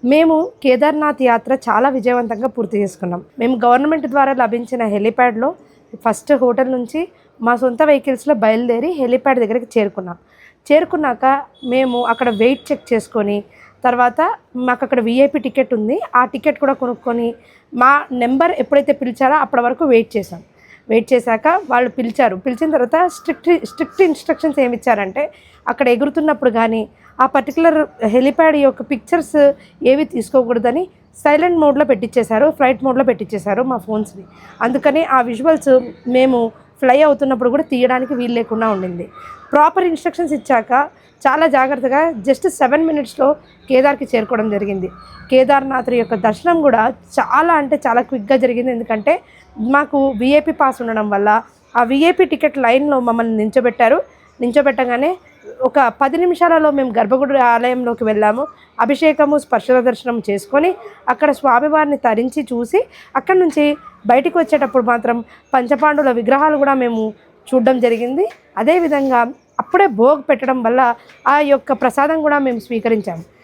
మేము కేదార్నాథ్ యాత్ర చాలా విజయవంతంగా పూర్తి చేసుకున్నాం. మేము గవర్నమెంట్ ద్వారా లభించిన హెలీప్యాడ్‌లో ఫస్ట్ హోటల్ నుంచి మా సొంత వెహికల్స్‌లో బయలుదేరి హెలీప్యాడ్ దగ్గరికి చేరుకున్నాం. చేరుకున్నాక మేము అక్కడ వెయిట్ చెక్ చేసుకొని, తర్వాత మాకక్కడ వీఐపీ టికెట్ ఉంది. ఆ టికెట్ కూడా కొనుక్కొని, మా నెంబర్ ఎప్పుడైతే పిలిచారో అప్పటి వరకు వెయిట్ చేశాం. వెయిట్ చేశాక వాళ్ళు పిలిచారు. పిలిచిన తర్వాత స్ట్రిక్ట్ ఇన్‌స్ట్రక్షన్స్ ఏమిచ్చారంటే, అక్కడ ఎగురుతున్నప్పుడు గానీ, ఆ పర్టిక్యులర్ హెలీప్యాడ్ యొక్క పిక్చర్స్ ఏవి తీసుకోకూడదని సైలెంట్ మోడ్‌లో పెట్టించేశారు. ఫ్లైట్ మోడ్‌లో పెట్టించేశారు మా ఫోన్స్‌ని. అందుకని ఆ విజువల్స్ మేము ఫ్లై అవుతున్నప్పుడు కూడా తీయడానికి వీలు లేకుండా ఉండింది. ప్రాపర్ ఇన్‌స్ట్రక్షన్స్ ఇచ్చాక చాలా జాగ్రత్తగా జస్ట్ 7 మినిట్స్‌లో కేదార్‌కి చేరుకోవడం జరిగింది. కేదార్‌నాథ్ యొక్క దర్శనం కూడా చాలా అంటే చాలా క్విక్‌గా జరిగింది. ఎందుకంటే మాకు వీఐపీ పాస్ ఉండడం వల్ల ఆ వీఐపీ టికెట్ లైన్‌లో మమ్మల్ని నించోబెట్టారు. నించోబెట్టగానే ఒక 10 నిమిషాలలో మేము గర్భగుడి ఆలయంలోకి వెళ్ళాము. అభిషేకము, స్పర్శల దర్శనం చేసుకొని అక్కడ స్వామివారిని తరించి చూసి అక్కడి నుంచి బయటికి వచ్చేటప్పుడు మాత్రం పంచపాండవుల విగ్రహాలు కూడా మేము చూడడం జరిగింది. అదేవిధంగా అప్పుడే భోగ్ పెట్టడం వల్ల ఆ యొక్క ప్రసాదం కూడా మేము స్వీకరించాము.